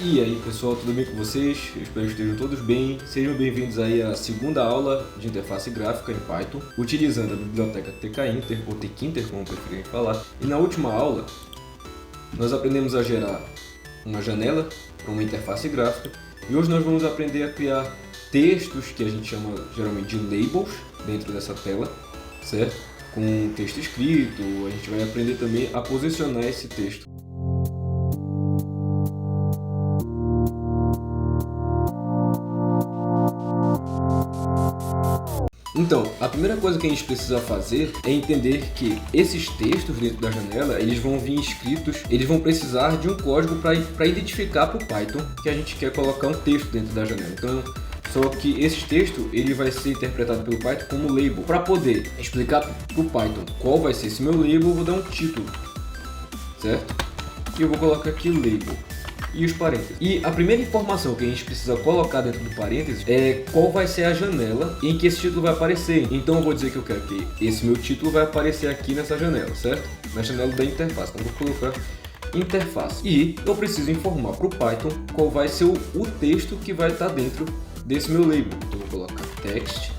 E aí pessoal, tudo bem com vocês? Eu espero que estejam todos bem. Sejam bem-vindos aí à segunda aula de interface gráfica em Python, utilizando a biblioteca tkinter, ou tkinter como preferirem falar. E na última aula, nós aprendemos a gerar uma janela para uma interface gráfica. E hoje nós vamos aprender a criar textos que a gente chama geralmente de labels dentro dessa tela, certo? Com texto escrito, a gente vai aprender também a posicionar esse texto. Então, a primeira coisa que a gente precisa fazer é entender que esses textos dentro da janela, eles vão vir escritos, eles vão precisar de um código para identificar para o Python que a gente quer colocar um texto dentro da janela. Então, só que esse texto ele vai ser interpretado pelo Python como label. Para poder explicar para o Python qual vai ser esse meu label, eu vou dar um título, certo? E eu vou colocar aqui label. E os parênteses. E a primeira informação que a gente precisa colocar dentro do parênteses é qual vai ser a janela em que esse título vai aparecer. Então eu vou dizer que eu quero que esse meu título vai aparecer aqui nessa janela, certo? Na janela da interface. Então eu vou colocar interface. E eu preciso informar para o Python qual vai ser o texto que vai estar dentro desse meu label. Então eu vou colocar text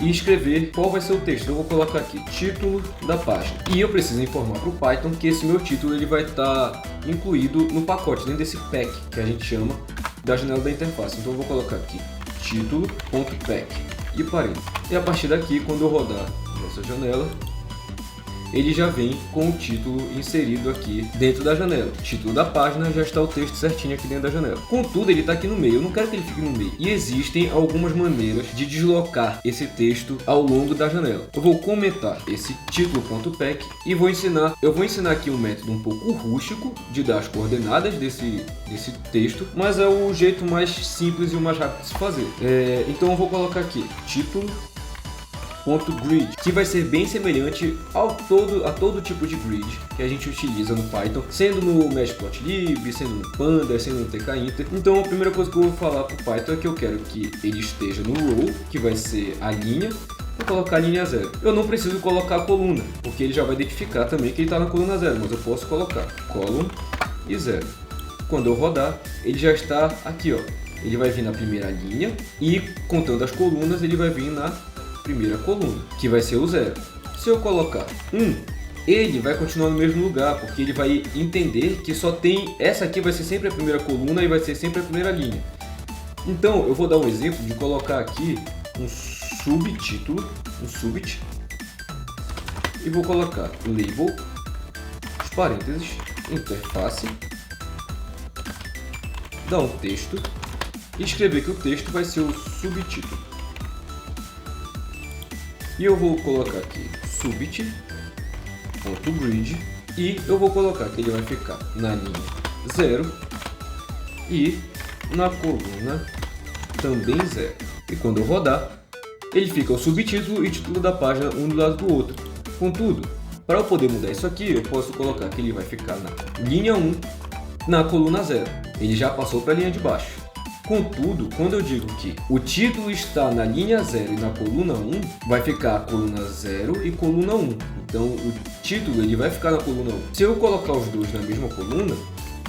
e escrever qual vai ser o texto. Eu vou colocar aqui título da página. E eu preciso informar para o Python que esse meu título ele vai estar incluído no pacote, dentro desse pack que a gente chama da janela da interface. Então eu vou colocar aqui título.pack e parênteses. E a partir daqui, quando eu rodar essa janela, ele já vem com o título inserido aqui dentro da janela. Título da página, já está o texto certinho aqui dentro da janela. Contudo, ele está aqui no meio, eu não quero que ele fique no meio. E existem algumas maneiras de deslocar esse texto ao longo da janela. Eu vou comentar esse título.pack e vou ensinar aqui um método um pouco rústico de dar as coordenadas desse texto, mas é o jeito mais simples e o mais rápido de se fazer. Então eu vou colocar aqui título.grid, que vai ser bem semelhante a todo tipo de grid que a gente utiliza no Python, sendo no Matplotlib, sendo no Panda, sendo no tkinter. Então a primeira coisa que eu vou falar para o Python é que eu quero que ele esteja no row, que vai ser a linha. Vou colocar a linha 0. Eu não preciso colocar a coluna, porque ele já vai identificar também que ele está na coluna 0, mas eu posso colocar column e 0. Quando eu rodar, ele já está aqui, ó. Ele vai vir na primeira linha e, contando as colunas, ele vai vir na primeira coluna, que vai ser o 0. Se eu colocar 1, ele vai continuar no mesmo lugar, porque ele vai entender que só tem essa aqui, vai ser sempre a primeira coluna e vai ser sempre a primeira linha. Então eu vou dar um exemplo de colocar aqui um subtítulo, um subit, e vou colocar label, os parênteses, interface, dar um texto e escrever que o texto vai ser o subtítulo. E eu vou colocar aqui subit.grid e eu vou colocar que ele vai ficar na linha 0 e na coluna também 0. E quando eu rodar, ele fica o subtítulo e o título da página um do lado do outro. Contudo, para eu poder mudar isso aqui, eu posso colocar que ele vai ficar na linha 1 na coluna 0. Ele já passou para a linha de baixo. Contudo, quando eu digo que o título está na linha 0 e na coluna 1, vai ficar a coluna 0 e coluna 1. Então, o título ele vai ficar na coluna 1. Se eu colocar os dois na mesma coluna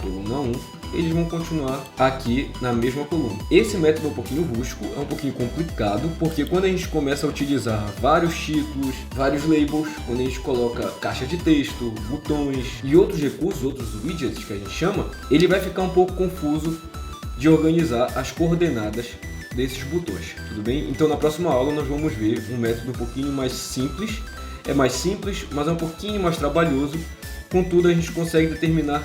1, eles vão continuar aqui na mesma coluna. Esse método é um pouquinho rústico, é um pouquinho complicado, porque quando a gente começa a utilizar vários títulos, vários labels, quando a gente coloca caixa de texto, botões e outros recursos, outros widgets que a gente chama, ele vai ficar um pouco confuso de organizar as coordenadas desses botões, tudo bem? Então na próxima aula nós vamos ver um método um pouquinho mais simples, é mais simples, mas é um pouquinho mais trabalhoso, contudo a gente consegue determinar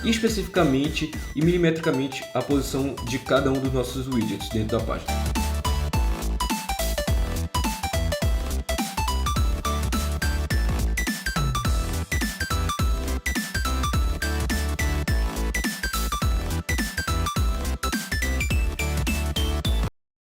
especificamente e milimetricamente a posição de cada um dos nossos widgets dentro da página.